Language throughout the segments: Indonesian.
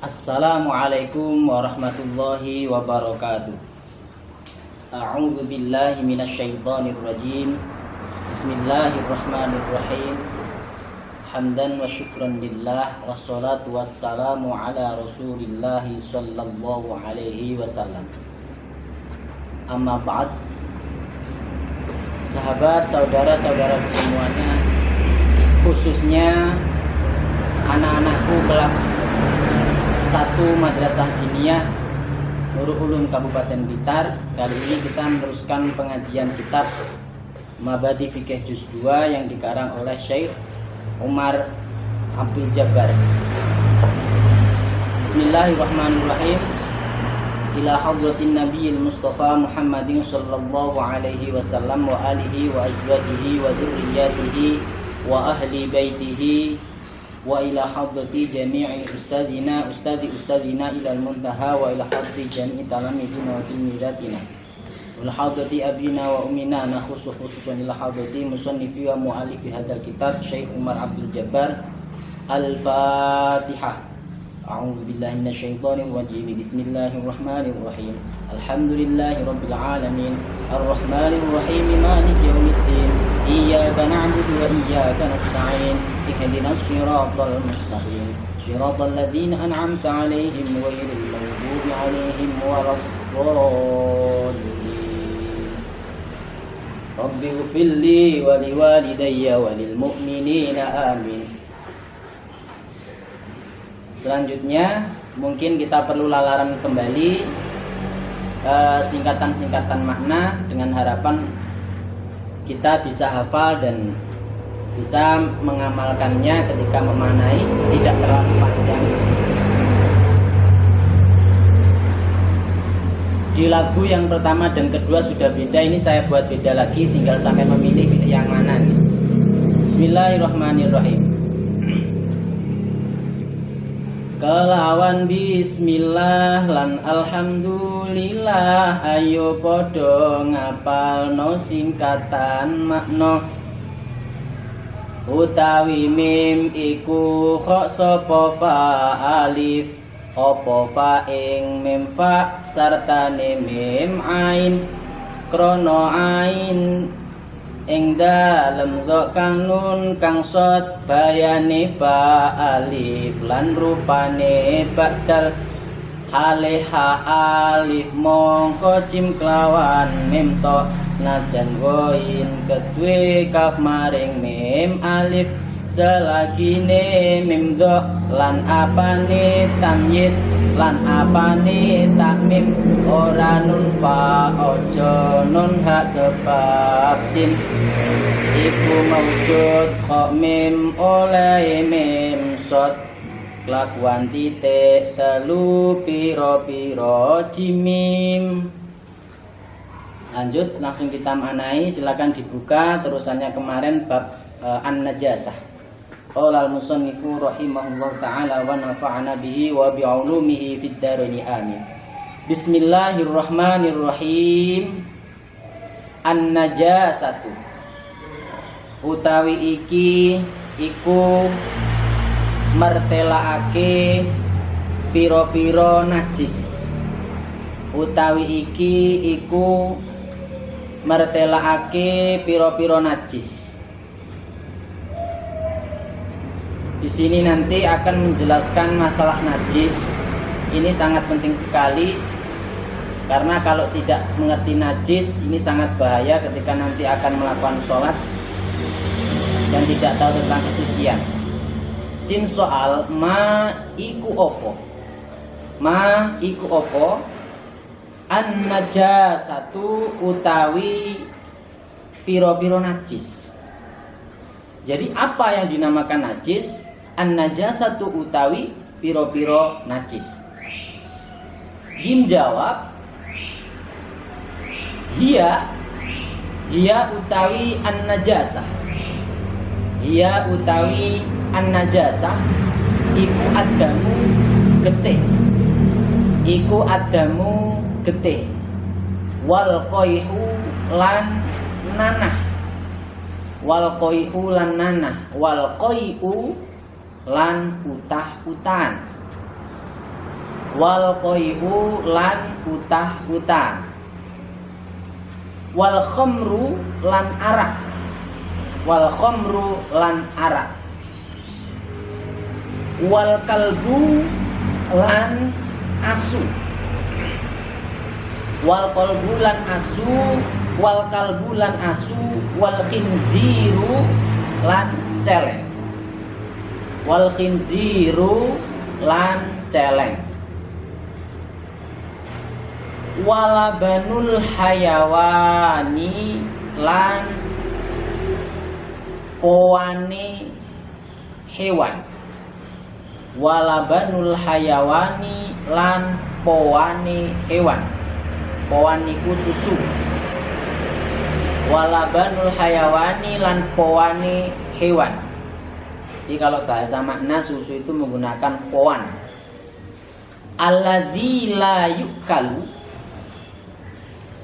Assalamualaikum warahmatullahi wabarakatuh. A'udzu billahi minasyaitonir rajim. Bismillahirrahmanirrahim. Hamdan wa syukran lillah wassalatu wassalamu ala Rasulillah sallallahu alaihi wasallam. Amma ba'd. Sahabat, saudara-saudara semuanya, khususnya anak-anakku kelas 1 Madrasah Diniyah Nurul Ulum Kabupaten Blitar. Kali ini kita meneruskan pengajian kitab Mabadi Fikih Juz 2 yang dikarang oleh Syekh Umar Abdul Jabbar. Bismillahirrahmanirrahim. Ila hadratin Nabiyil Mustafa Muhammadin sallallahu alaihi wasallam wa alihi wa azwajihi wa dzurriyyatihi wa ahli baitihi wa ila hadrati jami'i ustadina ilal muntaha wa ila hadrati jami'i talamidina wa tilmidatina wa ila hadrati abina wa umina khususan ila hadrati musannifi wa mu'allifi hadzal kitab Syekh Umar Abdul Jabbar. Al-Fatihah. A'udzu billahi minasyaitonir rajim. Bismillahirrahmanirrahim. Alhamdulillahi rabbil alamin. Arrahmanir rahim. Maliki yaumiddin. Iyyaka na'budu wa iyyaka nasta'in. Ihdinas siratal mustaqim. Siratal ladzina an'amta 'alaihim ghairil maghdubi 'alaihim waladdallin. Rabbighfirli wa liwalidayya wa lil mu'minina amin. Selanjutnya mungkin kita perlu lalaran kembali singkatan-singkatan makna dengan harapan kita bisa hafal dan bisa mengamalkannya ketika memaknai, tidak terlalu panjang. Di lagu yang pertama dan kedua sudah beda, ini saya buat beda lagi, tinggal sampai memilih yang mana nih. Bismillahirrahmanirrahim. Kelawan bismillah lan alhamdulillah, ayo podo ngapalno singkatan makna. Utawi mim iku kok sapa fa alif, apa fa ing mim fa sartane mim ain, krono ain ing dalem dha kang nun kang sot bayane ba alif lan rupane badal hale ha alif mongko jim kelawan mim to senajan woin kedue kaf maring mim alif selagine mim dha lan apane tamyiz lan apane takmim ora nun fa ojo nun ha sebab sin iku maujud kok mim oleh mim sot kelakuan titik telu piro jimim. Lanjut langsung kita maknai, silakan dibuka terusannya kemarin bab an-najasah. Qala al-musannifu rahimahullah ta'ala wa nafa'ana bihi wa bi'ulumihi fid dharain amin. Bismillahirrahmanirrahim. An-najasatu utawi iki iku mertelaake piro-piro najis. Utawi iki iku mertelaake piro-piro najis. Di sini nanti akan menjelaskan masalah najis. Ini sangat penting sekali karena kalau tidak mengerti najis ini sangat bahaya ketika nanti akan melakukan sholat dan tidak tahu tentang kesucian. Sin soal ma iku opo. Ma iku opo. An najasatu utawi piro-piro najis. Jadi apa yang dinamakan najis? An-najasatu utawi piro-piro najis. Jim jawab, hiya utawi an-najasah. Hiya utawi an-najasah iku adamu getih. Iku adamu getih. Wal qaihu lan nanah. Wal qaihu lan nanah. Wal qaihu lan utah-utahan. wal qai'u lan utah-utah, wal khamru lan arak, wal khamru lan arak, wal kalbu lan asu, wal kalbu lan asu, wal kalbu lan asu, wal khinziru lan celeng, wal khinziru lan celeng, walabanul hayawani lan powane hewan, walabanul hayawani lan powane hewan, powan iku susu, walabanul hayawani lan powane hewan. Jadi kalau bahasa makna susu itu menggunakan powan. Alladzi la yukalu,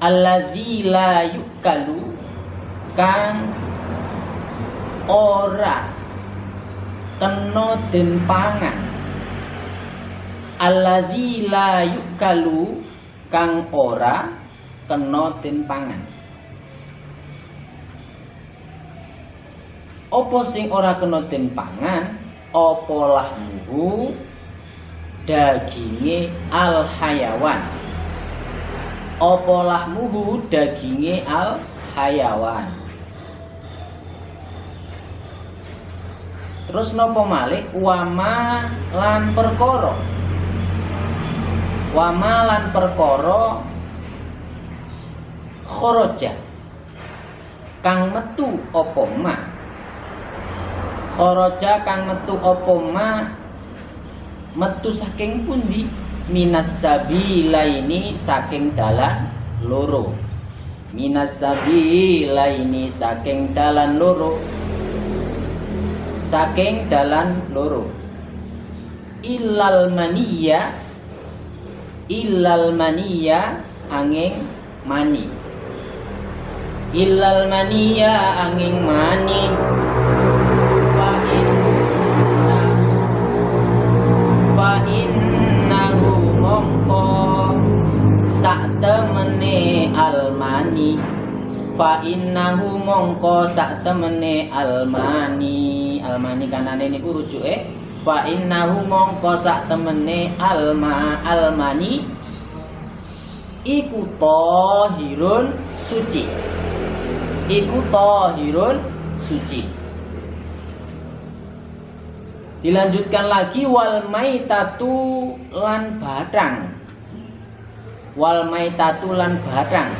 alladzi la yukalu kan ora kena den pangan, alladzi la yukalu kang ora kena den pangan. Apa sing ora kena den pangan? Apa lahmuhu daginge al hayawan, apa lahmuhu daginge al hayawan. Terus napa malih? Wama lan perkara, wama lan perkara kharaja kang metu apa ma, kharaja kang metu apa ma, metu saking pundi? Minas sabilaini saking dalan loro, minas sabilaini saking dalan loro, saking dalan loro. Illal maniya, illal maniya angin mani, illal maniya angin mani. Fa innahu mongko sak temene almani, fa innahu mongko sak temene almani, almani kanane niku rujuke fa innahu mongko sak temene almani iku tahirun suci, iku tahirun suci. Dilanjutkan lagi wal maitatu lan badang, wal maitatu lan badang,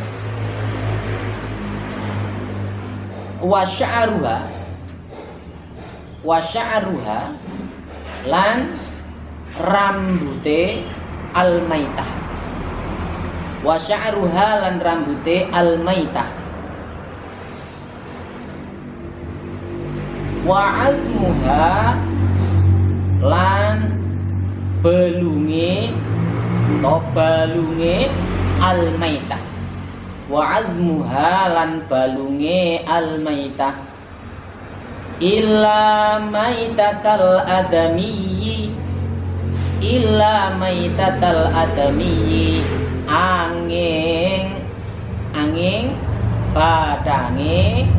wa sya'ruha, wa sya'ruha lan rambute al maitah, wa sya'ruha lan rambute al maitah, wa azmuha lan belunge atau balunge al maitah, wa azmuha lan balunge al maitah, illa maitatal adamiyyi, illa maitatal adamiyyi angin badange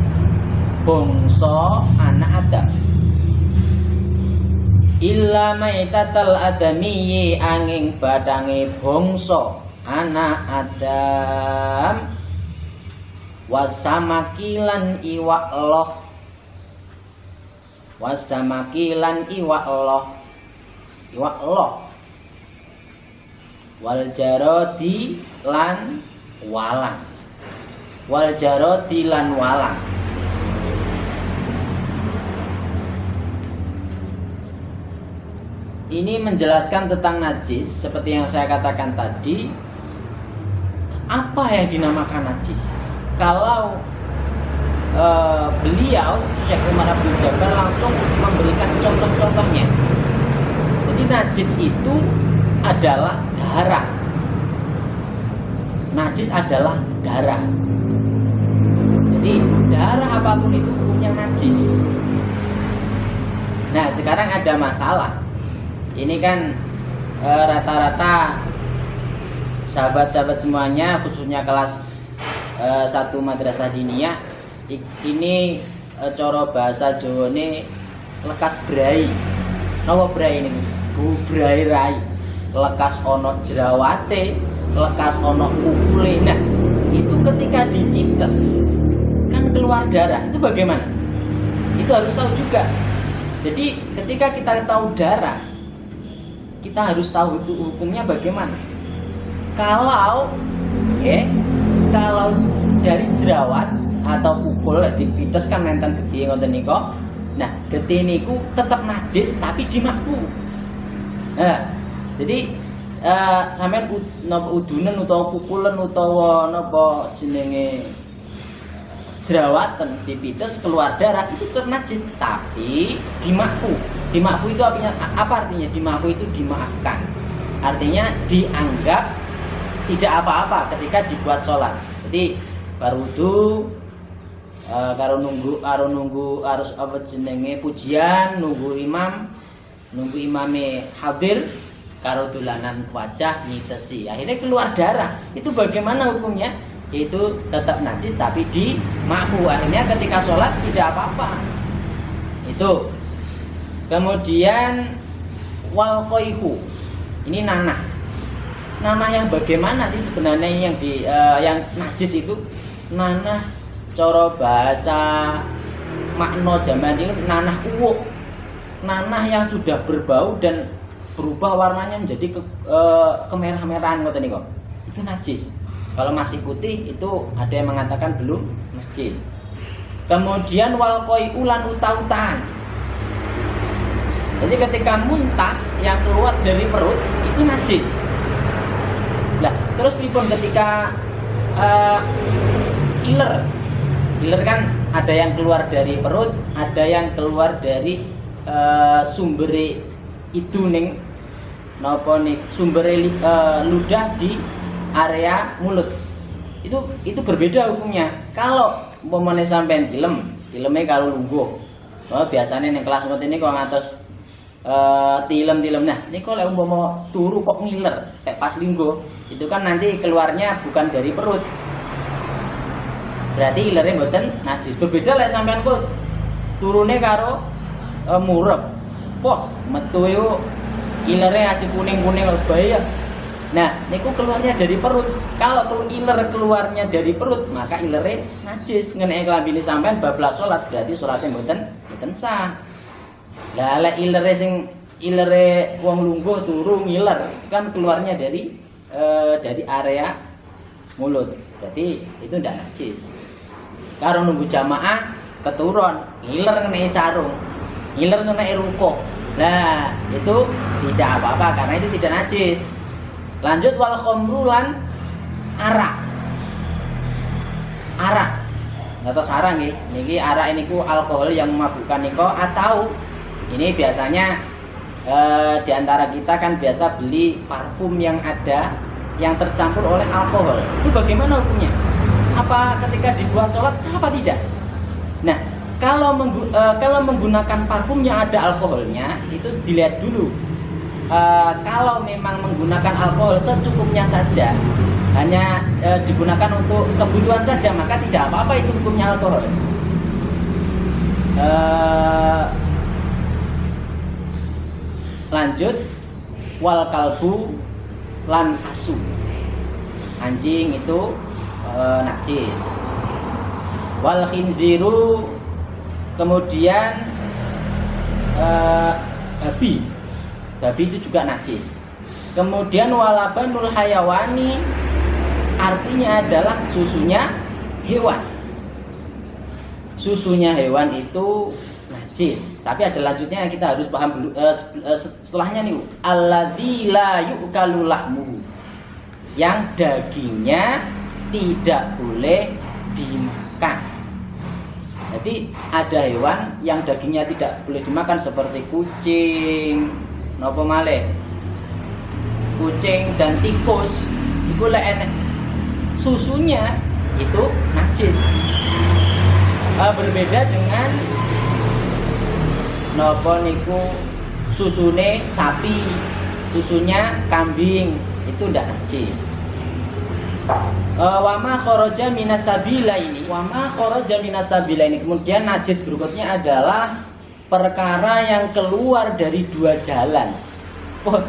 bangsa anak Adam, illa maitatal adamiyyi angin badange bangsa anak Adam, wasamakilan iwak loh, wasamakilan iwak loh, iwak loh, wal jarodi lan walang, wal jarodi lan walang. Ini menjelaskan tentang najis. Seperti yang saya katakan tadi, apa yang dinamakan najis? Kalau beliau Syekh Umar Abdul Jabbar langsung memberikan contoh-contohnya. Jadi najis itu adalah darah. Najis adalah darah. Jadi darah apapun itu punya najis. Nah sekarang ada masalah. Ini kan rata-rata sahabat-sahabat semuanya, khususnya kelas 1 madrasah diniyah, ini cara bahasa Jawa ini lekas brai. Napa brai ini? Bu brai rai. Lekas ono jerawate, lekas ono kukule. Nah, itu ketika dicites kan keluar darah. Itu bagaimana? Itu harus tahu juga. Jadi ketika kita tahu darah, kita harus tahu itu hukumnya bagaimana. Kalau dari jerawat atau pukul dipites kan nenten getih ngoten nika. Nah, getih niku tetap najis tapi dimakfu. Nah, jadi sampean napa udunen utawa pukulan utawa napa jenenge jerawatan dipites keluar darah itu najis tapi dimakfu. Dimakfu itu apa artinya? Dimakfu itu dimaafkan. Artinya dianggap tidak apa-apa ketika dibuat sholat. Jadi baru wudu karo nunggu harus apa jenenge pujian, nunggu imame hadir karo dolanan wajah nyitesi. Akhirnya keluar darah. Itu bagaimana hukumnya? Itu tetap najis tapi dimakfu. Akhirnya ketika sholat tidak apa-apa. Itu. Kemudian wal qaihu. Ini nanah. Nanah yang bagaimana sih sebenarnya yang najis itu? Nanah cara bahasa makna zaman ini nanah uwuk. Nanah yang sudah berbau dan berubah warnanya menjadi kemerah-merahan ngoten niku. Itu najis. Kalau masih putih itu ada yang mengatakan belum najis. Kemudian wal qai'u lan uta-utaan. Jadi ketika muntah yang keluar dari perut itu najis. Lah, terus pripun ketika iler? Iler kan ada yang keluar dari perut, ada yang keluar dari sumber itu ning napa nih sumber ludah di area mulut. Itu berbeda hukumnya. Kalau umpamane sampean tileme kalau lungguh. Oh, biasanya ning kelas ngoten niku ngatos tilem. Nah, niku lek umpama turu kok ngiler kayak pas linggo, itu kan nanti keluarnya bukan dari perut. Berarti ilernya mboten najis. Berbeda lek sampean kok turune karo murep. Kok metu yo ilernya asih kuning-kuning bahaya. Nah, niku keluarnya dari perut. Kalau iler keluarnya dari perut, maka ilernya najis. Ngeneke klambine sampean bablas salat, berarti salatnya mboten sah. Lah lek ilere wong lungguh turu ngiler kan keluarnya dari area mulut. Berarti itu ndak najis. Karo nunggu jamaah keturun, ngiler ngenai sarung, ngiler ngenai ruko. Nah, itu tidak apa-apa karena itu tidak najis. Lanjut wal khamru lan arak. Arak. Atau sarang nggih. Niki arak niku alkohol yang memabukkan niku atau ini biasanya di antara kita kan biasa beli parfum yang ada yang tercampur oleh alkohol. Itu bagaimana hukumnya? Apa ketika dibuat sholat sah apa tidak? Nah, kalau menggunakan parfum yang ada alkoholnya itu dilihat dulu. Kalau memang menggunakan alkohol secukupnya saja, hanya digunakan untuk kebutuhan saja, maka tidak apa-apa itu hukumnya alkohol. Lanjut wal kalbu lan asu. Anjing itu najis. Wal khinziru, kemudian babi itu juga najis. Kemudian walabanul hayawani, artinya adalah susunya hewan. Susunya hewan itu najis. Tapi ada lanjutnya yang kita harus paham dulu. Setelahnya nih, alladzi la yu'kalu lahmuhu, yang dagingnya tidak boleh dimakan. Jadi ada hewan yang dagingnya tidak boleh dimakan seperti kucing, napa malih? Kucing dan tikus. Iku lek enek susunya itu najis. Berbeda dengan napa niku susune sapi. susunya kambing itu tidak najis. Wama kharaja minasabila ini, kemudian najis berikutnya adalah perkara yang keluar dari dua jalan. Oh,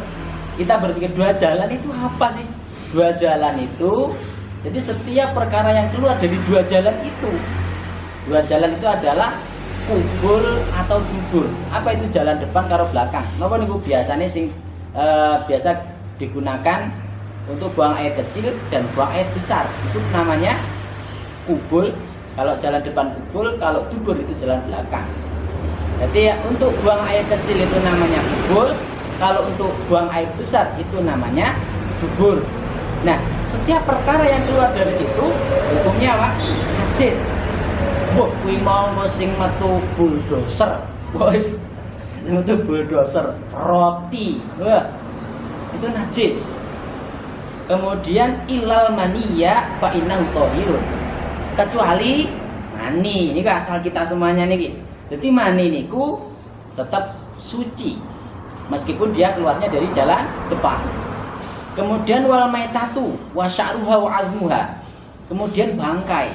kita berpikir dua jalan itu apa sih? Dua jalan itu, jadi setiap perkara yang keluar dari dua jalan itu adalah kubul atau dubur. Apa itu jalan depan karo belakang? Napa niku biasanya biasa digunakan untuk buang air kecil dan buang air besar. Itu namanya kubul. Kalau jalan depan kubul, kalau dubur itu jalan belakang. Jadi untuk buang air kecil itu namanya kubul, kalau untuk buang air besar itu namanya dubur. Nah, setiap perkara yang keluar dari situ hukumnya apa? Najis. Wah, kuwi mau sing metu bulldozer. Wis metu bulldozer, roti. Wah, itu najis. Kemudian ilal maniya fa innahu thahirun. Kecuali mani, ini kan asal kita semuanya niki. Jadi mani niku tetap suci meskipun dia keluarnya dari jalan depan. Kemudian wal maitatu wa sya'ruha wa 'azmuha. Kemudian bangkai.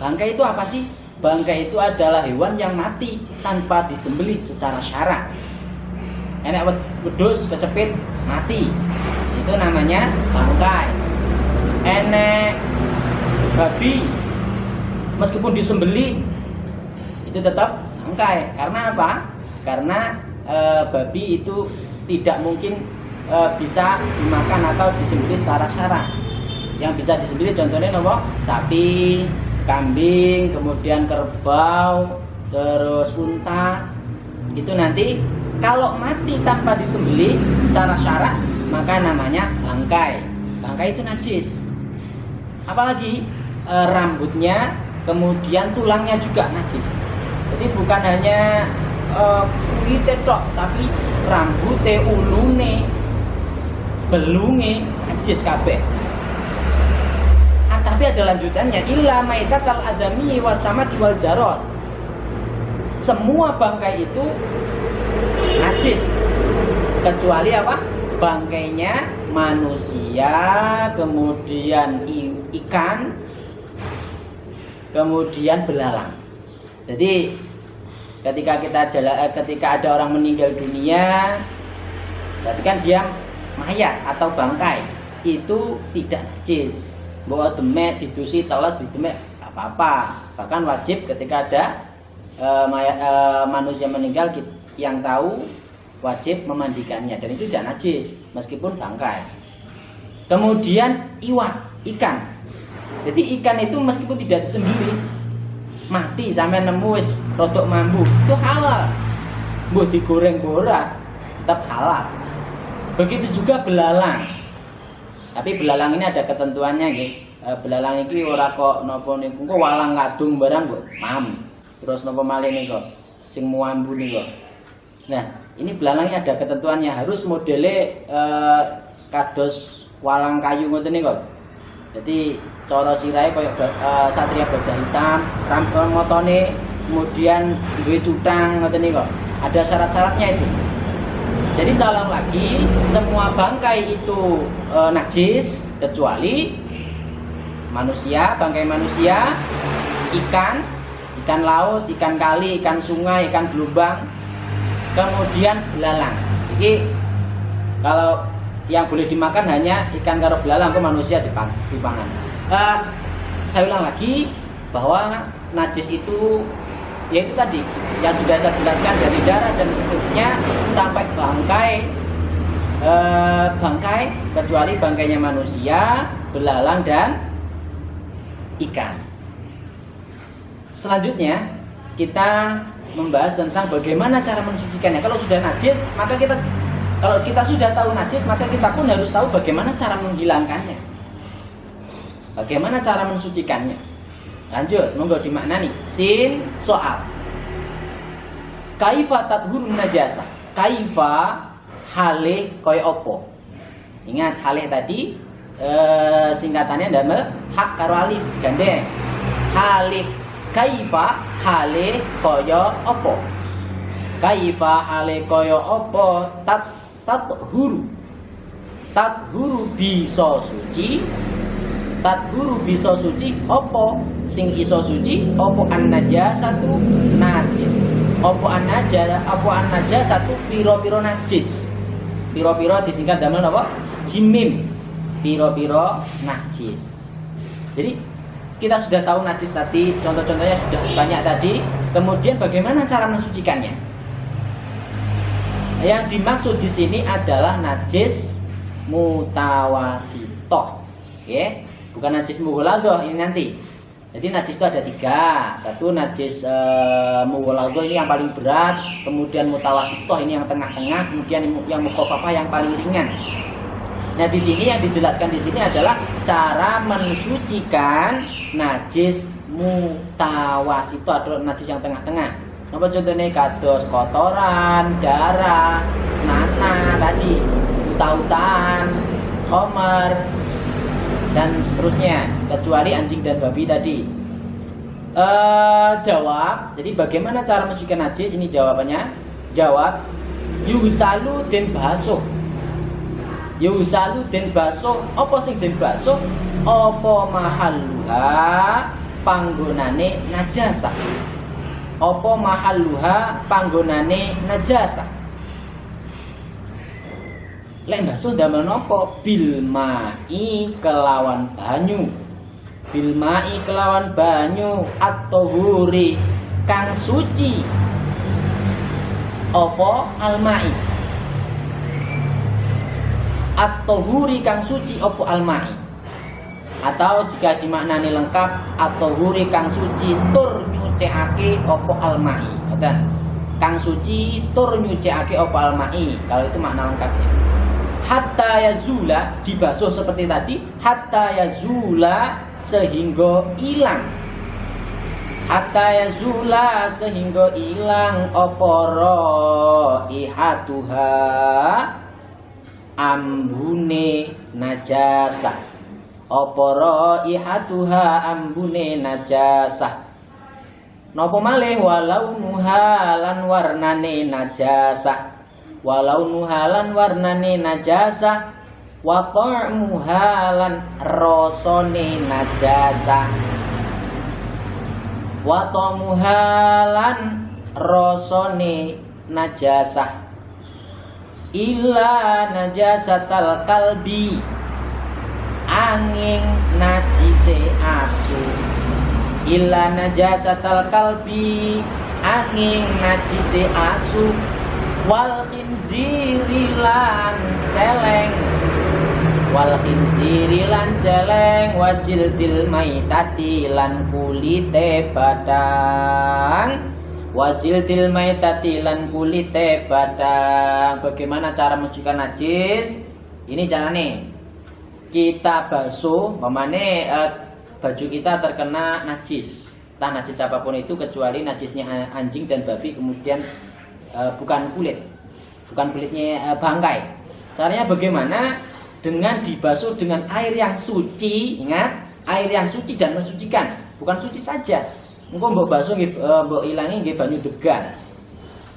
Bangkai itu apa sih? Bangkai itu adalah hewan yang mati tanpa disembelih secara syara. Enek wedhus kecepit mati. Itu namanya bangkai. Enek babi meskipun disembelih itu tetap bangkai. Karena apa? Karena babi itu tidak mungkin bisa dimakan atau disembelih secara syara. Yang bisa disembelih contohnya apa? Sapi, kambing, kemudian kerbau, terus unta. Itu nanti kalau mati tanpa disembelih secara syara maka namanya bangkai. Bangkai itu najis. Apalagi rambutnya, kemudian tulangnya juga najis. Jadi bukan hanya kulitnya tok, tapi rambutnya, ulune, belunge najis kabeh. Tapi ada lanjutannya, illa maitatal adami wasamati wal jarad. Semua bangkai itu najis kecuali apa? Bangkainya manusia, kemudian ikan, kemudian belalang. Jadi ketika ada orang meninggal dunia, berarti kan dia mayat atau bangkai, itu tidak najis. Bawa demek, didusi, teles, didemek, apa-apa. Bahkan wajib ketika ada manusia meninggal yang tahu, wajib memandikannya, dan itu tidak najis meskipun bangkai. Kemudian ikan. Jadi ikan itu meskipun tidak disembelih, mati sampai nemu wis rodok mambu, itu halal. Mbok digoreng borak tetap halal. Begitu juga belalang. Tapi belalang ini ada ketentuannya nggih. Belalang iki ora kok napa niku kok walang kadung barang kok mam. Terus napa malih niku sing muambu niku. Nah, ini belalangnya ada ketentuannya, harus modele kados walang kayu ngoten niku. Jadi cara sirahe koyo satria baja hitam, motone kemudian duwe cutang ngoten niku. Ada syarat-syaratnya itu. Jadi salah lagi, semua bangkai itu najis kecuali manusia, bangkai manusia, ikan laut, ikan kali, ikan sungai, ikan gelombang, kemudian belalang. Jadi kalau yang boleh dimakan hanya ikan karo belalang, ke manusia dipangan. Saya ulang lagi bahwa najis itu yaitu tadi yang sudah saya jelaskan, dari darah dan seterusnya sampai bangkai kecuali bangkainya manusia, belalang dan ikan. Selanjutnya kita membahas tentang bagaimana cara mensucikannya. Kalau sudah najis, kalau kita sudah tahu najis, maka kita pun harus tahu bagaimana cara menghilangkannya, bagaimana cara mensucikannya. Lanjut, monggo dimaknani. Sin soal. Kaifa tathurun najasa? Kaifa halih koyo opo? Ingat halih tadi singkatannya damel hak karo alif gandeng. Halih kaifa halih koyo opo? Kaifa halih koyo opo tathuru? Tadhuru bisa suci. Tadhuru bisa suci apa sing iso suci? Apa an-najasatu najis. Apa an-najasatu pira-pira najis. Pira-pira disingkat damel apa? Jimim. Pira-pira najis. Jadi kita sudah tahu najis tadi, contoh-contohnya sudah banyak tadi. Kemudian bagaimana cara mensucikannya? Yang dimaksud di sini adalah najis mutawasitoh, oke? Bukan najis mughaladoh ini nanti. Jadi najis itu ada 3. Satu najis mughaladoh ini yang paling berat, kemudian mutawasitoh ini yang tengah-tengah, kemudian yang mukhafafah yang paling ringan. Nah di sini yang dijelaskan di sini adalah cara mensucikan najis mutawasitoh atau najis yang tengah-tengah. Apa contohnya? Kados kotoran, darah, nanah tadi, uta-utaan, homer, dan seterusnya, kecuali anjing dan babi tadi. Jawab. Jadi bagaimana cara mensucikan najis? Ini jawabannya. Jawab. Yusalu den basuh. Yusalu den basuh. Apa sing den basuh? Apa mahalluha panggonane najasa. Apa mahalluha panggonane najasa. Lek basuh damel napa? Bil ma'i kelawan banyu. Bil ma'i kelawan banyu at-tahuri kang suci. Apa al-ma'i? At-tahuri kang suci apa al-ma'i? Atau jika dimaknani lengkap at-tahuri kang suci tur nyucikake apa al-ma'i. Dan kang suci tur nyucikake apa al-ma'i. Kalau itu makna lengkapnya. Hatta yazula dibasuh seperti tadi, hatta yazula sehingga hilang. Hatta yazula sehingga hilang apa raihatuha ambune najasah. Apa raihatuha ambune najasah. Napa malih walau nuhalan warnane najasah. Walau nuhalan warnane najasah wa ta'muhalan rasane najasah. Wa ta'muhalan rasane najasah. Illa najasatal kalbi angin najise asu. Illa najasatal kalbi angin najise asu. Wal khinziri lan celeng. Wal khinziri lan celeng. Wajil dil maitati lan kulite badang. Wajil dil maitati lan kulite badang. Bagaimana cara mensucikan najis? Ini caranya. Kita basuh, pemane baju kita terkena najis. Entah najis apapun itu kecuali najisnya anjing dan babi, kemudian bukan kulitnya bangkai. Caranya bagaimana? Dengan dibasuh dengan air yang suci. Ingat, air yang suci dan mensucikan, bukan suci saja. Engko mbok basuh mbok ilangi nggih banyu degan.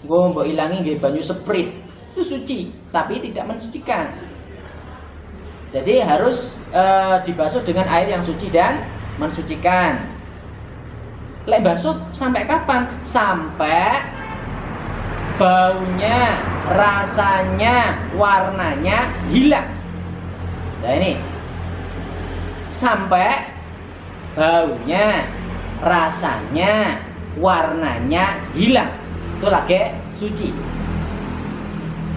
Engko mbok ilangi nggih banyu sprit. Itu suci, tapi tidak mensucikan. Jadi harus dibasuh dengan air yang suci dan mensucikan. Lek basuh sampai kapan? Sampai baunya, rasanya, warnanya hilang. Nah ini sampai baunya, rasanya, warnanya hilang, itu lagi suci.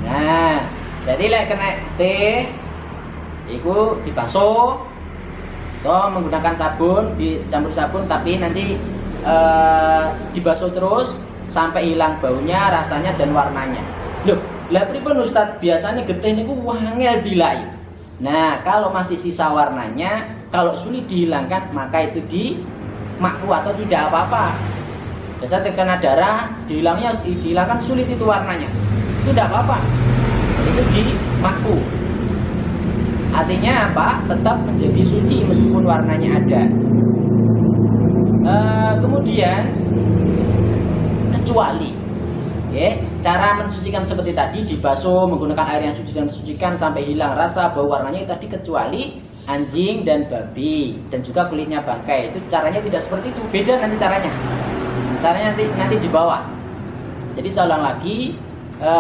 Nah, jadi lek kena teh, itu dibasuh, atau menggunakan sabun, dicampur sabun, tapi nanti dibasuh terus sampai hilang baunya, rasanya, dan warnanya. Loh, lah pripun Ustaz? Biasanya getih niku wangel dilai. Nah, kalau masih sisa warnanya, kalau sulit dihilangkan, maka itu dimakfu atau tidak apa-apa. Biasa terkena darah, dihilangkan sulit itu warnanya. Itu tidak apa-apa. Itu dimakfu. Artinya apa? Tetap menjadi suci meskipun warnanya ada. Kemudian kecuali Ya, cara mensucikan seperti tadi, dibasuh menggunakan air yang suci dan mensucikan sampai hilang rasa bau warnanya itu tadi, kecuali anjing dan babi dan juga kulitnya bangkai. Itu caranya tidak seperti itu, beda nanti caranya. Caranya nanti di bawah. Jadi saya ulang lagi,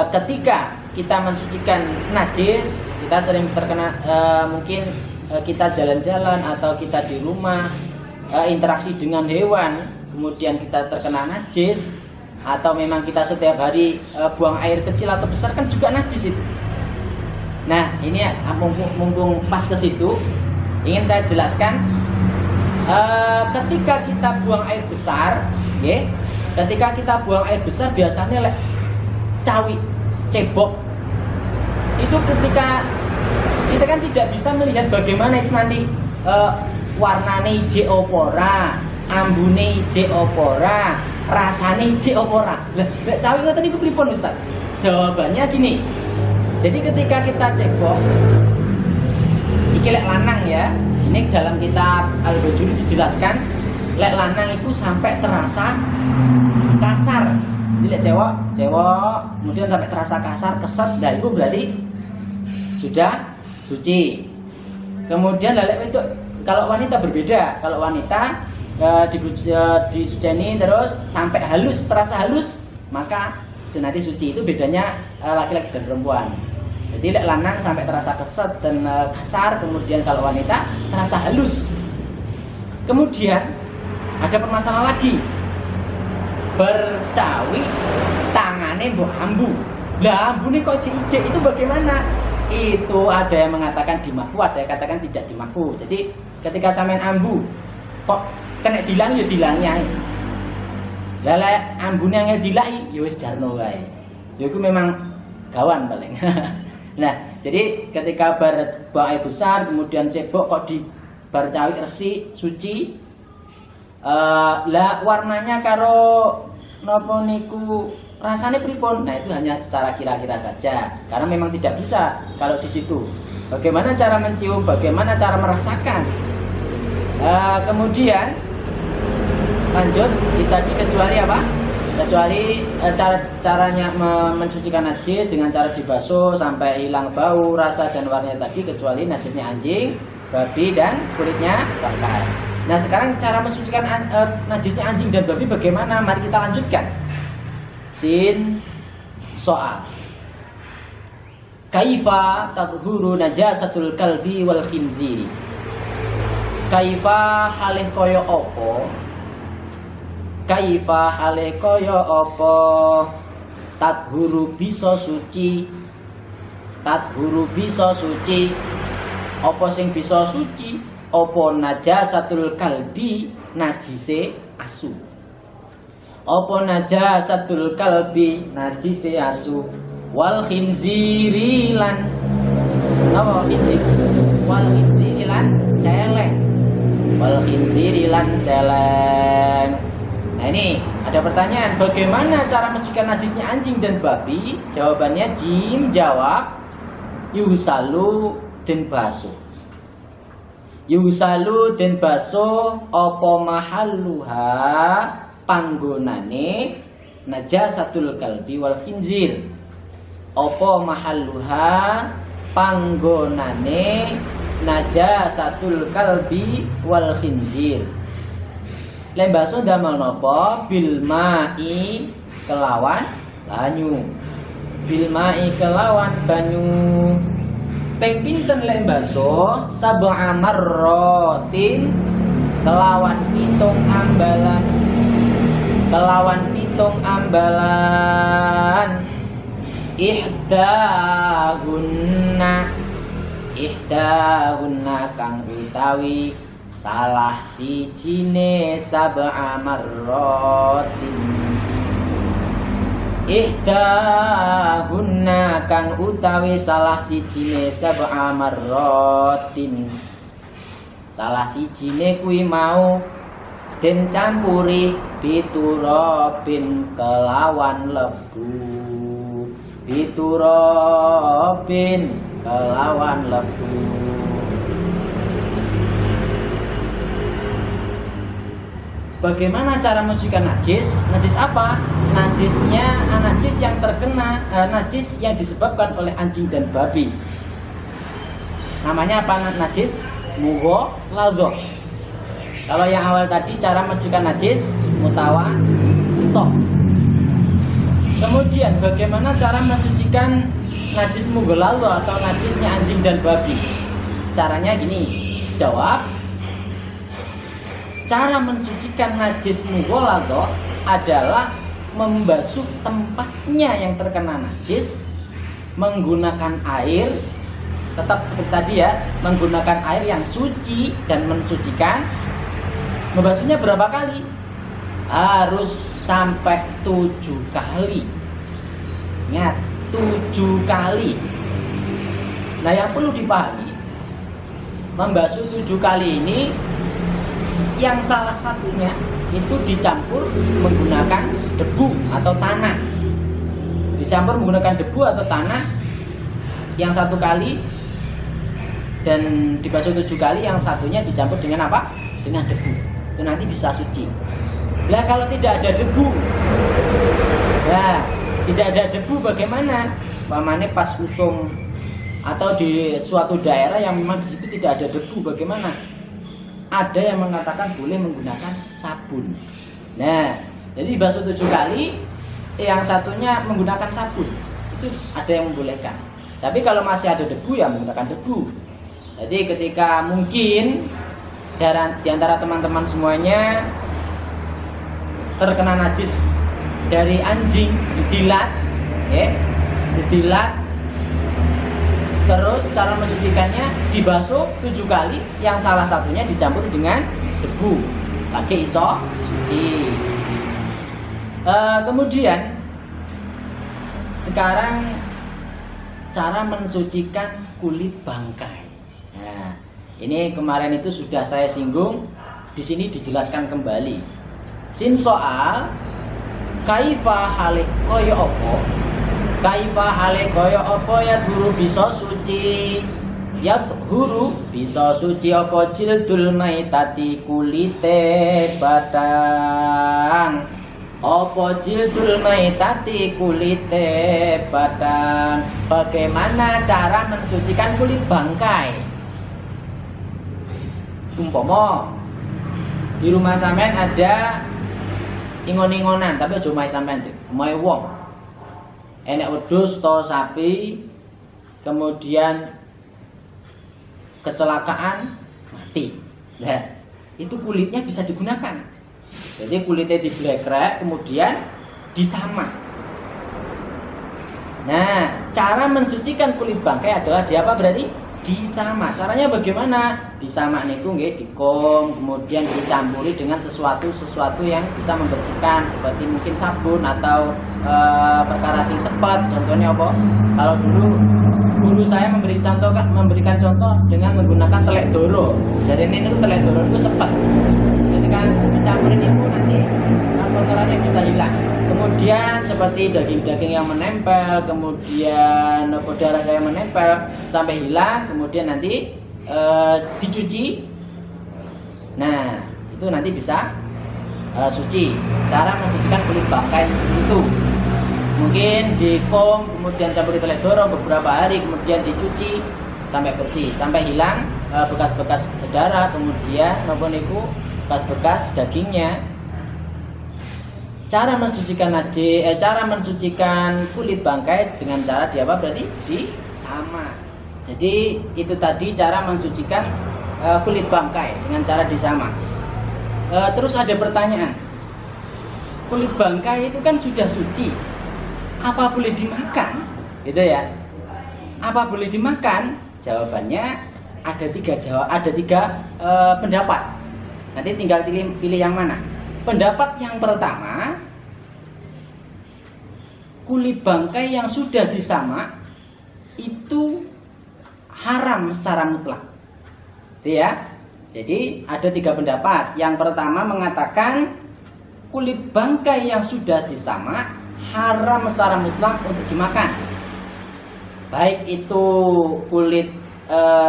ketika kita mensucikan najis, kita sering terkena mungkin kita jalan-jalan atau kita di rumah interaksi dengan hewan, kemudian kita terkena najis, atau memang kita setiap hari buang air kecil atau besar kan juga najis itu. Nah, ini mumpung pas ke situ, ingin saya jelaskan, ketika kita buang air besar, ya, ketika kita buang air besar biasanya cawi, cebok. Itu ketika kita kan tidak bisa melihat bagaimana itu nanti warnane ijo opora, ambune ijo opora, rasane ijo opora. Lah, cawi ngoten niku pripun Ustaz? Jawabannya gini. Jadi ketika kita cebok, iki lek lanang ya, ini dalam kitab Al-Bajuri dijelaskan, lek lanang itu sampai terasa kasar. Jadi lek cewek, kemudian sampai terasa kasar, keset, dan itu berarti sudah suci. Kemudian lek itu kalau wanita berbeda, kalau wanita disuceni terus sampai halus, terasa halus, maka itu nanti suci. Itu bedanya laki-laki dan perempuan. Jadi lek lanang sampai terasa keset dan kasar, kemudian kalau wanita terasa halus. Kemudian ada permasalahan lagi, bercawi tangannya mbok ambu. Lah ambune kok ijek itu bagaimana? Itu ada yang mengatakan dimakfu, ada yang katakan tidak dimakfu. Jadi ketika sampean ambu kok kena dilang ya dilangi ae. Lah lek ambune angel dilahi ya wis jarno wae. Ya iku memang gawan paling. Nah, jadi ketika buang air besar kemudian cebok kok di bar cawi resik suci, lah warnanya karo napa niku rasanya pripun? Nah, itu hanya secara kira-kira saja, karena memang tidak bisa kalau di situ. Bagaimana cara mencium, bagaimana cara merasakan? Kemudian lanjut, kita kecuali apa? Kecuali caranya mensucikan najis dengan cara dibasuh sampai hilang bau, rasa dan warnanya tadi, kecuali najisnya anjing, babi dan kulitnya bangkai. Nah, sekarang cara mensucikan najisnya anjing dan babi bagaimana? Mari kita lanjutkan. Sin soal. Kaifa tadhuru najasatul kalbi wal khinziri. Kaifa halih kaya apa? Kaifa halih kaya apa? Tadhuru bisa suci. Tadhuru bisa suci. Apa sing bisa suci? Apa najasatul kalbi, najise asu. Apa najasatul kalbi, najise asu. Wal khinziri lan apa khinzir? Wal khinziri lan celeng. Wal khinziri lan celeng. Nah, ini ada pertanyaan, bagaimana cara mensucikan najisnya anjing dan babi? Jawabannya jim jawab yusalu den basuh. Yusalu den basuh apa mahalluha panggonane najasatul kalbi wal khinzir. Apa mahalluha panggonane najasatul kalbi wal khinzir. Lek basuh damel napa? Bil mai kelawan banyu. Bil mai kelawan banyu. Ping pinten lek basuh? Sab'a marratin kelawan pitung ambalan. Kelawan pitung ambalan. Ihdahunna kang utawi salah sijine sab'a marratin. Ihdahunna kang utawi salah sijine sab'a marratin. Salah sijine kuwi mau den campuri biturabin kelawan lebu. Biturabin kelawan lebu. bagaimana cara mensucikan najis? Najis apa? Najisnya najis yang terkena najis yang disebabkan oleh anjing dan babi. Namanya apa najis? Mughalladhah. Kalau yang awal tadi cara mensucikan najis mutawassithah. Kemudian bagaimana cara mensucikan najis mughalladhah atau najisnya anjing dan babi? Caranya gini, jawab. Cara mensucikan najis mughalladhah adalah membasuh tempatnya yang terkena najis menggunakan air, tetap seperti tadi ya, menggunakan air yang suci dan mensucikan. Membasuhnya berapa kali? Harus sampai 7 kali. Ingat, 7 kali. Nah, yang perlu dipahami, membasuh 7 kali ini yang salah satunya itu dicampur menggunakan debu atau tanah. Dicampur menggunakan debu atau tanah yang 1 kali, dan dibasuh 7 kali, yang satunya dicampur dengan apa? Dengan debu. Itu nanti bisa suci. Lah kalau tidak ada debu, tidak ada debu bagaimana? Pamane pas usum atau di suatu daerah yang memang di situ tidak ada debu, bagaimana? Ada yang mengatakan boleh menggunakan sabun. Nah, jadi basuh 7 kali, yang satunya menggunakan sabun. Itu ada yang membolehkan. Tapi kalau masih ada debu ya menggunakan debu. Jadi ketika mungkin di antara teman-teman semuanya terkena najis dari anjing, didilat, terus cara mensucikannya dibasuh 7 kali, yang salah satunya dicampur dengan debu, pakai iso suci. Kemudian sekarang cara mensucikan kulit bangkai. Nah, ini kemarin itu sudah saya singgung, di sini dijelaskan kembali. Sin soal kaifa hale koyo opo? Kaifa hale koyo opo ya guru bisa suci? Ya guru bisa suci opo jildul maitati kulite batang. Opo jildul maitati kulite batang. Bagaimana cara mensucikan kulit bangkai? Umpama di rumah sampean ada ingon-ingonan, tapi aja omahe sampean, omahe wong. Enek wedhus to sapi, kemudian kecelakaan mati. Nah, itu kulitnya bisa digunakan. Jadi kulitnya diblekrek kemudian disamak. Nah, cara mensucikan kulit bangkai adalah diapa berarti? Disamak. Caranya bagaimana? Disamak niku nggih dikom, kemudian dicampuri dengan sesuatu yang bisa membersihkan, seperti mungkin sabun atau perkara sing sepet. Contohnya apa? Kalau dulu guru saya memberikan contoh dengan menggunakan telek doro. Jadi ini tuh telek doro itu sepet. Jadi kan dicampurin itu nanti kotorannya bisa hilang. Kemudian seperti daging-daging yang menempel, kemudian darah yang menempel sampai hilang, kemudian nanti dicuci. Nah, itu nanti bisa suci. Cara mensucikan kulit bangkai seperti itu. Mungkin dikom, kemudian campuri telek doro beberapa hari, kemudian dicuci sampai bersih, sampai hilang bekas-bekas darah, kemudian bekas-bekas dagingnya. Cara mensucikan cara mensucikan kulit bangkai dengan cara diapa berarti disamak. Jadi itu tadi cara mensucikan kulit bangkai dengan cara disamak. Terus ada pertanyaan, kulit bangkai itu kan sudah suci, apa boleh dimakan? Gitu ya. Apa boleh dimakan? Jawabannya ada tiga pendapat. Nanti tinggal pilih yang mana. Pendapat yang pertama, kulit bangkai yang sudah disamak itu haram secara mutlak. Ya. Jadi ada 3 pendapat. Yang pertama mengatakan kulit bangkai yang sudah disamak haram secara mutlak untuk dimakan. Baik itu kulit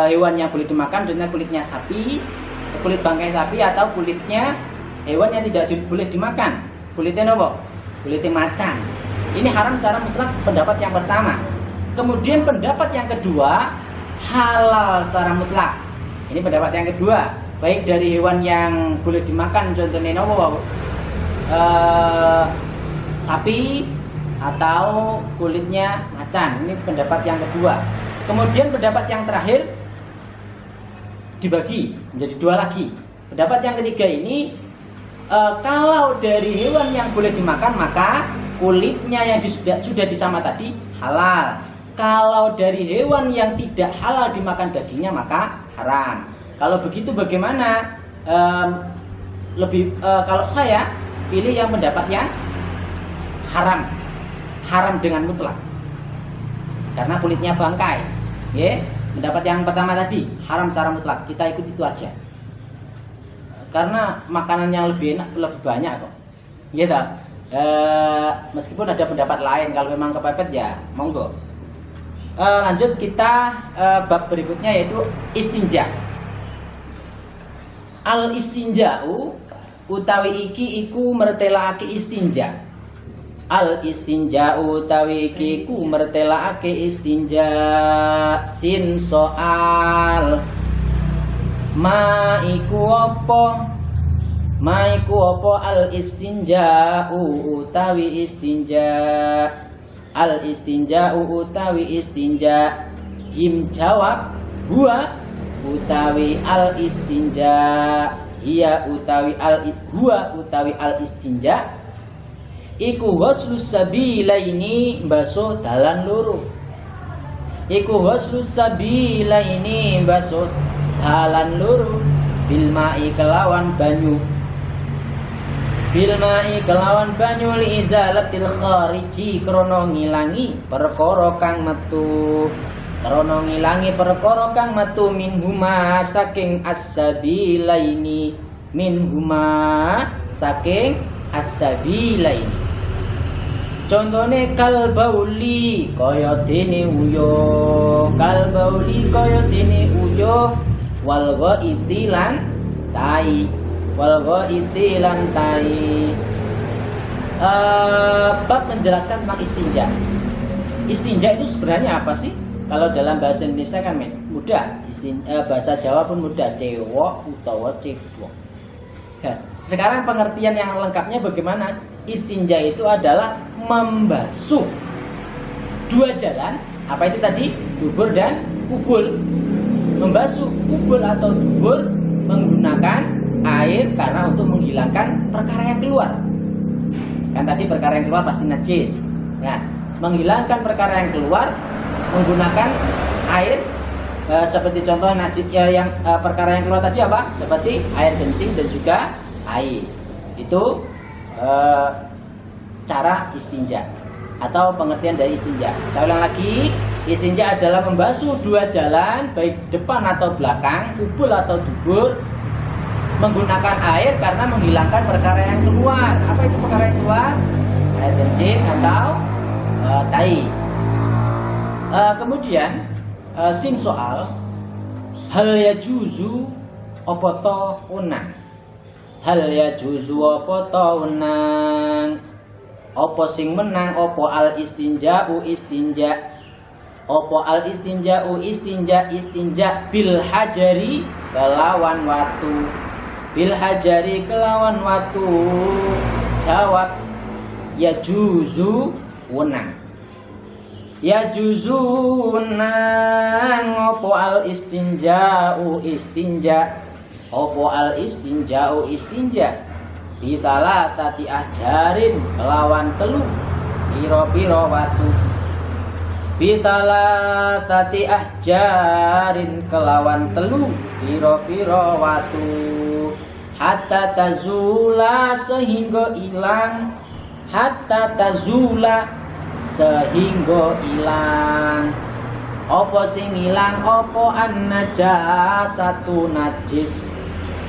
hewan yang boleh dimakan, contohnya kulitnya sapi, kulit bangkai sapi, atau kulitnya hewan yang tidak boleh dimakan. Kulitnya apa? Kulitnya macan. Ini haram secara mutlak, pendapat yang pertama. Kemudian pendapat yang kedua, halal secara mutlak. Ini pendapat yang kedua. Baik dari hewan yang boleh dimakan, contohnya apa? Sapi atau kulitnya macan. Ini pendapat yang kedua. Kemudian pendapat yang terakhir dibagi menjadi dua lagi. Pendapat yang ketiga ini, kalau dari hewan yang boleh dimakan maka kulitnya yang sudah disama tadi halal. Kalau dari hewan yang tidak halal dimakan dagingnya maka haram. Kalau begitu bagaimana? Kalau saya pilih yang pendapat yang haram dengan mutlak, karena kulitnya bangkai. Ya, pendapat yang pertama tadi haram secara mutlak, kita ikut itu aja. Karena makanan yang lebih enak, lebih banyak kok. Gitu. Meskipun ada pendapat lain, kalau memang kepepet ya monggo. Lanjut kita bab berikutnya yaitu istinja. Al istinja'u utawi iki iku mertelaake istinja. Al istinja'u utawi iki iku mertelaake istinja. Sin soal ma iku apa? Ma iku apa al istinja'u utawi istinja. Al istinja'u utawi istinja. Jim jawab huwa utawi al istinja. Iya utawi huwa utawi al istinja iku ghuslus sabilaini basuh dalan loro. Iku ghuslus sabilaini basuh dalan loro bil ma'i kelawan banyu. Bil ma'i kelawan banyu li izalatil khariji krana ngilangi perkara kang metu. Krana ngilangi perkara kang metu minhuma saking as-sabilaini. Minhuma saking as-sabilaini. Contone kal bauli kaya dene uyuh. Kal bauli kaya dene uyuh. Wal ghaiti lan tai. Wal ghaiti lan tai. Bab menjelaskan tentang istinja. Istinja itu sebenarnya apa sih? Kalau dalam bahasa Indonesia kan mudah. Bahasa Jawa pun mudah. Cewok utawa cebok. Sekarang pengertian yang lengkapnya bagaimana? Istinja itu adalah membasuh dua jalan. Apa itu tadi? Dubur dan kubul. Membasuh kubul atau dubur menggunakan air karena untuk menghilangkan perkara yang keluar. Kan tadi perkara yang keluar pasti najis. Nah, menghilangkan perkara yang keluar menggunakan air seperti contoh najis yang perkara yang keluar tadi apa? Seperti air kencing dan juga air. Itu cara istinja atau pengertian dari istinja. Saya ulang lagi, istinja adalah membasuh dua jalan baik depan atau belakang, kubul atau dubur menggunakan air karena menghilangkan perkara yang keluar. Apa itu perkara yang keluar? Air kencing atau tai. Kemudian sin soal hal yajuzu apa to unang. Hal yajuzu apa to unang. Apa sing menang apa al istinja'u istinja. Apa al istinja'u istinja istinja bil hajari kelawan watu. Bil hajari kelawan watu. Jawab yajuzu wenang. Yajuzu wenang apa al istinja'u istinja. Apa al istinja'u istinja bitala tati ahjarin kelawan telu piro-piro watu. Bitala tati ahjarin kelawan telu piro-piro watu. Hatta tazula sehingga ilang. Hatta tazula sehingga ilang. Apa sing ilang? Apa an-najasatu najis.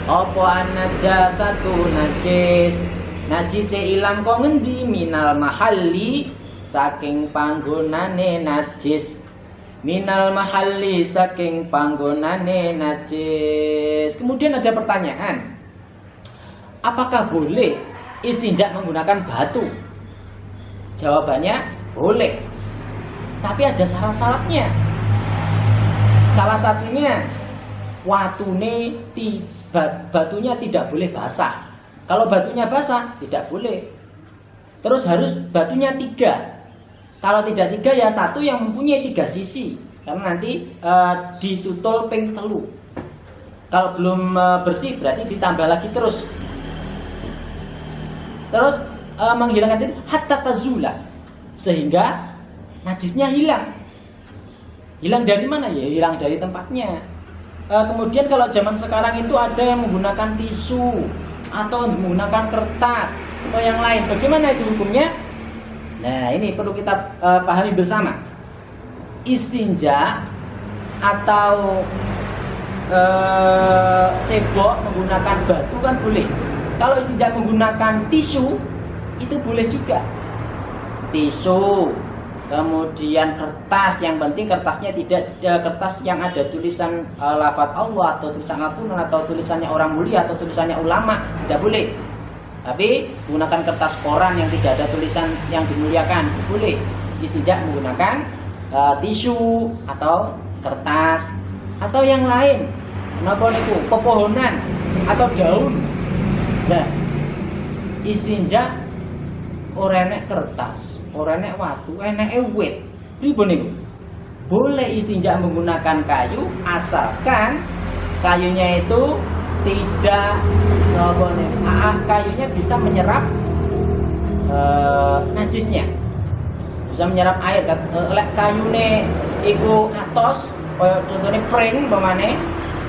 Apa an-najasatu najis. Najise ilang kok ngendi? Minal mahalli saking panggonane najis. Minal mahalli saking panggonane najis. Kemudian ada pertanyaan. apakah boleh istinja menggunakan batu? Jawabannya boleh. Tapi ada syarat-syaratnya. Salah satunya batunya tidak boleh basah. Kalau batunya basah tidak boleh. Terus harus batunya 3. Kalau tidak 3 ya 1 yang mempunyai 3 sisi. Karena nanti ditutul ping 3. Kalau belum bersih berarti ditambah lagi terus. Terus menghilangkan itu hatta tazula, sehingga najisnya hilang. Hilang dari mana ya? Hilang dari tempatnya. Kemudian kalau zaman sekarang itu ada yang menggunakan tisu atau menggunakan kertas atau yang lain. Bagaimana itu hukumnya? Nah, ini perlu kita pahami bersama. Istinja atau cebok menggunakan batu kan boleh. Kalau istinja menggunakan tisu itu boleh juga. Tisu, kemudian kertas, yang penting kertasnya tidak kertas yang ada tulisan lafaz Allah atau tulisan Al-Quran atau tulisannya orang mulia atau tulisannya ulama, tidak boleh. Tapi menggunakan kertas koran yang tidak ada tulisan yang dimuliakan boleh. Istinja menggunakan tisu atau kertas atau yang lain. Napa niku? Pepohonan atau daun. Nah, istinja ora enek kertas, ora enek watu, eneke wit. Pripun niku? Boleh istinja menggunakan kayu asalkan kayunya itu tidak kayunya bisa menyerap najisnya. Bisa menyerap air. Lek kayune iku atos, kaya contohnya pring pamane.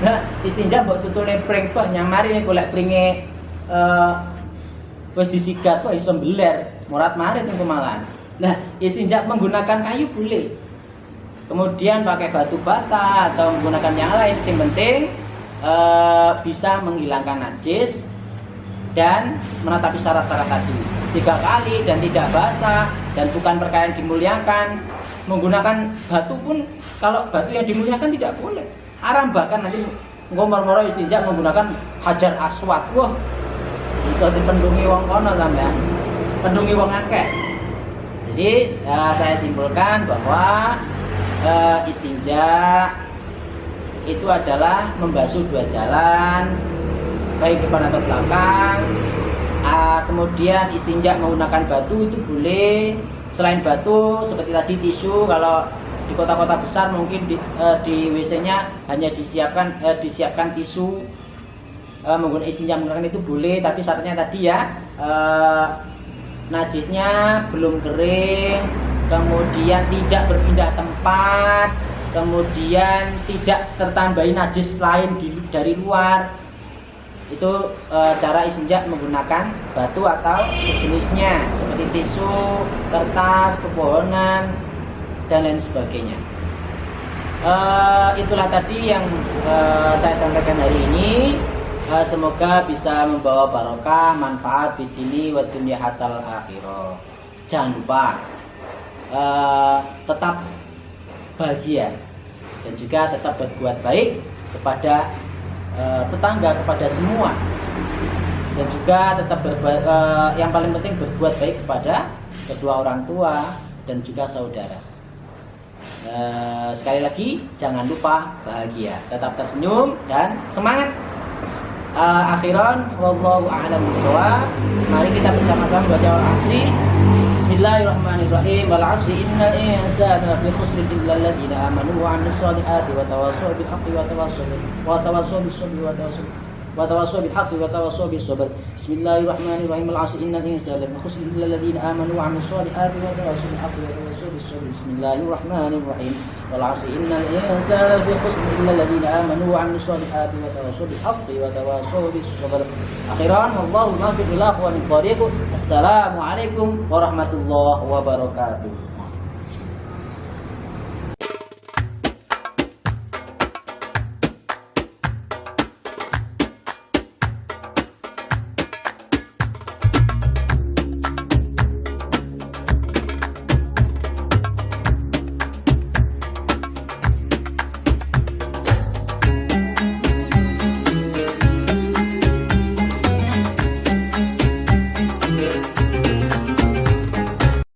Nah, istinja mbok tutule pring banyak mari niku lek pringe wis disigat kok iso mbeler, morat marit niku malahan. Nah, istinja menggunakan kayu boleh. Kemudian pakai batu bata atau menggunakan yang lain, yang penting bisa menghilangkan najis dan menetapi syarat-syarat tadi 3 kali dan tidak basah dan bukan perkara yang dimuliakan. Menggunakan batu pun kalau batu yang dimuliakan tidak boleh, haram. Bahkan nanti ngomor-moro istinja menggunakan hajar aswad, wah bisa dipendungi wong kono sampean, pendungi wong akeh. Jadi saya simpulkan bahwa istinja itu adalah membasuh 2 jalan, baik depan atau belakang. Kemudian istinja menggunakan batu itu boleh. Selain batu seperti tadi tisu, kalau di kota-kota besar mungkin di WC-nya hanya disiapkan tisu. Menggunakan istinja menggunakan itu boleh, tapi syaratnya tadi ya najisnya belum kering, kemudian tidak berpindah tempat, kemudian tidak tertambahi najis lain dari luar. Itu cara istinja menggunakan batu atau sejenisnya seperti tisu, kertas, pepohonan dan lain sebagainya. Itulah tadi yang saya sampaikan hari ini. Semoga bisa membawa barokah, manfaat di dini wa dunya hatal akhirah. Jangan lupa tetap bahagia dan juga tetap berbuat baik kepada tetangga, kepada semua, dan juga tetap yang paling penting berbuat baik kepada kedua orang tua dan juga saudara. Sekali lagi jangan lupa bahagia, tetap tersenyum dan semangat. Akhiran wallahu a'lam bishawab. Mari kita bersama-sama baca al-asri. Bismillahirrahmanirrahim. Wal 'asri innal insana lafi khusr illa alladziina aamanu wa 'amilus shalihati wa tawassaw bil haqqi wa tawassaw bis sabri wa tawassaw bil haqqi wa tawassaw bis sabr. Bismillahirrahmanirrahim. Wal 'asri innal insana lafi khusr illa alladziina aamanu wa 'amilus shalihati wa tawassaw bil haqqi wa tawassaw bis sabr. Bismillahirrahmanirrahim. Wal 'asri innal insana lafi khusr illa alladziina aamanu wa 'amilus shalihati wa tawassaw bil haqqi wa tawassaw bis sabr. Akhiran wallahu muwaffiq ila aqwamit thariq. Assalamualaikum warahmatullahi wabarakatuh.